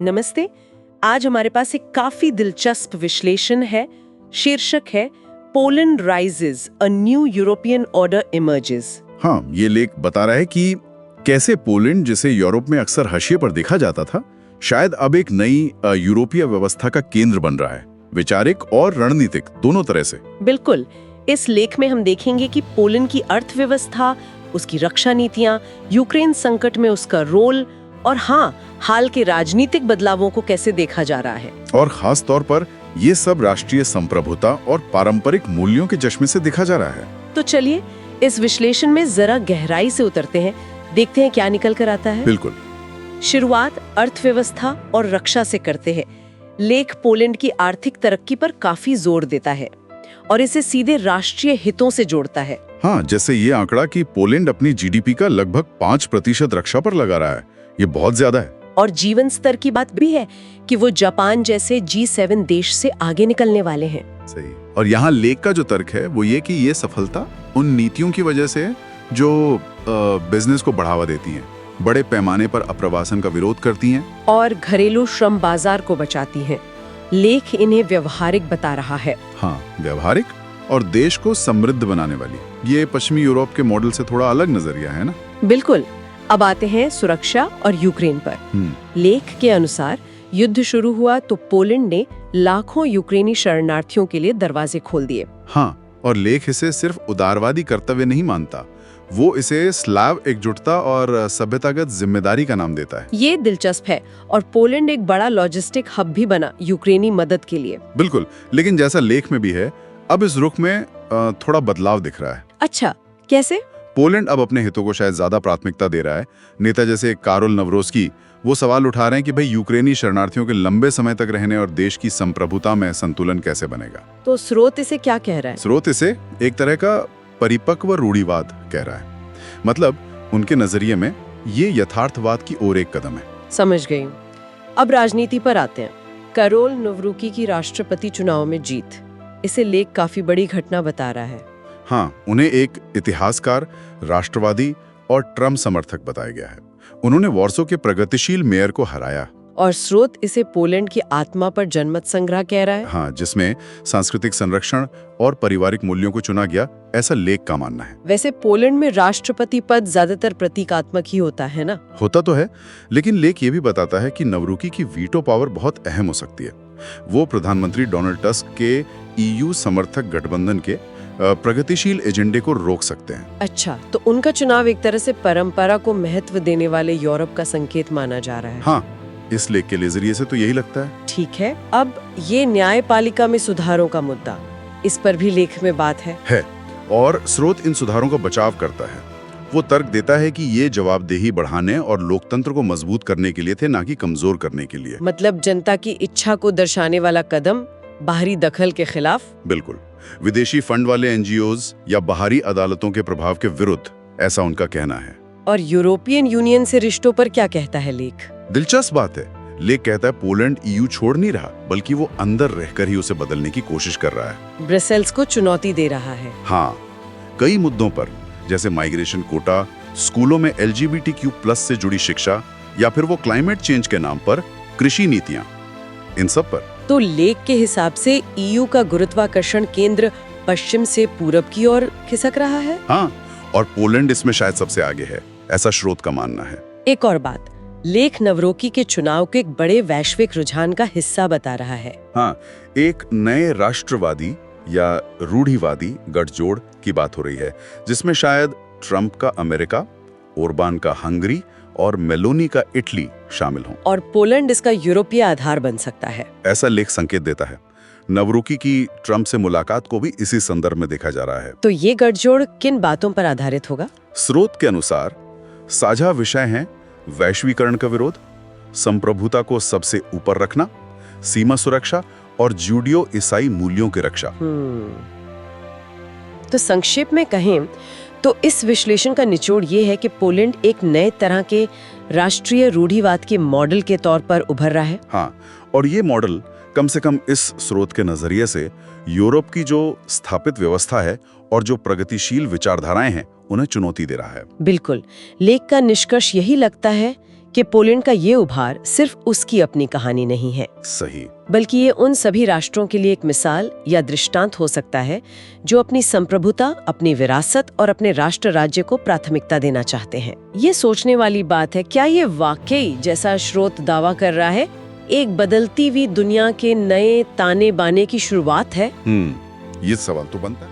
नमस्ते। आज हमारे पास एक काफी दिलचस्प विश्लेषण है। शीर्षक है Poland rises, a new European order emerges. हाँ, ये लेख बता रहा है कि कैसे पोलैंड, जिसे यूरोप में अक्सर हाशिए पर देखा जाता था, शायद अब एक नई यूरोपीय व्यवस्था का केंद्र बन रहा है, वैचारिक और रणनीतिक दोनों तरह से। बिल्कुल। इस लेख में हम देखेंगे कि पोलैंड की अर्थव्यवस्था, उसकी रक्षा नीतियां, यूक्रेन संकट में उसका रोल और हाँ, हाल के राजनीतिक बदलावों को कैसे देखा जा रहा है। और खास तौर पर ये सब राष्ट्रीय संप्रभुता और पारंपरिक मूल्यों के चश्मे से देखा जा रहा है। तो चलिए इस विश्लेषण में जरा गहराई से उतरते हैं, देखते हैं क्या निकल कर आता है। बिल्कुल। शुरुआत अर्थव्यवस्था और रक्षा से करते हैं। लेख पोलैंड की आर्थिक तरक्की पर काफी जोर देता है और इसे सीधे राष्ट्रीय हितों से जोड़ता है। हाँ, जैसे ये आंकड़ा कि पोलैंड अपनी जीडीपी का लगभग 5% रक्षा पर लगा रहा है, ये बहुत ज्यादा है। और जीवन स्तर की बात भी है कि वो जापान जैसे G7 देश से आगे निकलने वाले हैं। सही। और यहाँ लेख का जो तर्क है वो ये कि ये सफलता उन नीतियों की वजह से है जो बिजनेस को बढ़ावा देती हैं, बड़े पैमाने पर अप्रवासन का विरोध करती हैं और घरेलू श्रम बाजार को बचाती हैं। लेख इन्हें व्यवहारिक बता रहा है। हाँ, व्यवहारिक और देश को समृद्ध बनाने वाली। ये पश्चिमी यूरोप के मॉडल से थोड़ा अलग नजरिया है ना। बिल्कुल। अब आते हैं सुरक्षा और यूक्रेन पर। लेख के अनुसार युद्ध शुरू हुआ तो पोलैंड ने लाखों यूक्रेनी शरणार्थियों के लिए दरवाजे खोल दिए। हाँ, और लेख इसे सिर्फ उदारवादी कर्तव्य नहीं मानता, वो इसे स्लाव एकजुटता और सभ्यतागत जिम्मेदारी का नाम देता है। ये दिलचस्प है। और पोलैंड एक बड़ा लॉजिस्टिक हब भी बना यूक्रेनी मदद के लिए। बिल्कुल, लेकिन जैसा लेख में भी है, अब इस रुख में थोड़ा बदलाव दिख रहा है। अच्छा, कैसे? पोलैंड अब अपने हितों को शायद ज्यादा प्राथमिकता दे रहा है। नेता जैसे कारोल नवरोस्की वो सवाल उठा रहे हैं कि भाई यूक्रेनी शरणार्थियों के लंबे समय तक रहने और देश की संप्रभुता में संतुलन कैसे बनेगा। तो स्रोत इसे क्या कह रहा है? स्रोत इसे एक तरह का परिपक्व रूढ़िवाद कह रहा है। मतलब उनके नजरिए में ये यथार्थवाद की ओर एक कदम है। समझ गई हूँ। अब राजनीति पर आते हैं। कारोल नवरोस्की की राष्ट्रपति चुनाव में जीत, इसे लेख काफी बड़ी घटना बता रहा है। हाँ, उन्हें एक इतिहासकार, राष्ट्रवादी और ट्रम्प समर्थक बताया गया है। उन्होंने वॉर्सो के प्रगतिशील मेयर को हराया। और स्रोत इसे पोलैंड की आत्मा पर जनमत संग्रह कह रहा है। हाँ, जिसमें सांस्कृतिक संरक्षण और पारिवारिक मूल्यों को चुना गया, ऐसा लेख का मानना है। वैसे पोलैंड में राष्ट्रपति पद ज्यादातर प्रतीकात्मक ही होता है ना? होता तो है, लेकिन लेख ये भी बताता है कि नवरोस्की की वीटो पावर बहुत अहम हो सकती है। वो प्रधानमंत्री डोनाल्ड टस्क के EU समर्थक गठबंधन के प्रगतिशील एजेंडे को रोक सकते हैं। अच्छा, तो उनका चुनाव एक तरह से परंपरा को महत्व देने वाले यूरोप का संकेत माना जा रहा है। हाँ, इस लेख के नजरिए से तो यही लगता है। ठीक है। अब ये न्यायपालिका में सुधारों का मुद्दा, इस पर भी लेख में बात है। और स्रोत इन सुधारों का बचाव करता है। वो तर्क देता है कि ये जवाबदेही बढ़ाने और लोकतंत्र को मजबूत करने के लिए थे, ना कि कमजोर करने के लिए। मतलब जनता की इच्छा को दर्शाने वाला कदम, बाहरी दखल के खिलाफ। बिल्कुल। विदेशी फंड वाले NGOs या बाहरी अदालतों के प्रभाव के विरुद्ध, ऐसा उनका कहना है। और यूरोपियन यूनियन से रिश्तों पर क्या कहता है लेख? दिलचस्प बात है। लेख कहता है पोलैंड EU छोड़ नहीं रहा, बल्कि वो अंदर रहकर ही उसे बदलने की कोशिश कर रहा है। ब्रसेल्स को चुनौती दे रहा है। हाँ, कई मुद्दों पर, जैसे माइग्रेशन कोटा, स्कूलों में LGBTQ+ से जुड़ी शिक्षा, या फिर वो क्लाइमेट चेंज के नाम पर कृषि नीतियां, इन सब पर। तो लेख के हिसाब से EU का गुरुत्वाकर्षण केंद्र पश्चिम से पूरब की ओर खिसक रहा है। हाँ, और पोलैंड इसमें शायद सबसे आगे है, ऐसा स्रोत का मानना है। एक और बात, लेख नवरोस्की के चुनाव के एक बड़े वैश्विक रुझान का हिस्सा बता रहा है। हाँ, एक नए राष्ट्रवादी या रूढ़िवादी गठजोड़ की बात हो रही है, जिसमें शायद ट्रम्प का अमेरिका, ओरबान का हंगरी और मेलोनी का इटली शामिल हों। और पोलैंड इसका यूरोपीय आधार बन सकता है, ऐसा लेख संकेत देता है। नवरोस्की की ट्रम्प से मुलाकात को भी इसी संदर्भ में देखा जा रहा है। तो ये गठजोड़ किन बातों पर आधारित होगा? स्रोत के अनुसार साझा विषय हैं वैश्वीकरण का विरोध, संप्रभुता को सबसे ऊपर रखना, सीमा सुरक्षा और जूडियो ईसाई मूल्यों की रक्षा। तो संक्षेप में कहें तो इस विश्लेषण का निचोड़ ये है कि पोलैंड एक नए तरह के राष्ट्रीय रूढ़िवाद के मॉडल के तौर पर उभर रहा है। हाँ, और ये मॉडल कम से कम इस स्रोत के नजरिए से यूरोप की जो स्थापित व्यवस्था है और जो प्रगतिशील विचारधाराएं हैं, उन्हें चुनौती दे रहा है। बिल्कुल। लेख का निष्कर्ष यही लगता है कि पोलैंड का ये उभार सिर्फ उसकी अपनी कहानी नहीं है, सही। बल्कि ये उन सभी राष्ट्रों के लिए एक मिसाल या दृष्टांत हो सकता है जो अपनी संप्रभुता, अपनी विरासत और अपने राष्ट्र राज्य को प्राथमिकता देना चाहते हैं। ये सोचने वाली बात है, क्या ये वाकई, जैसा स्रोत दावा कर रहा है, एक बदलती हुई दुनिया के नए ताने बाने की शुरुआत है? ये सवाल तो बनता है।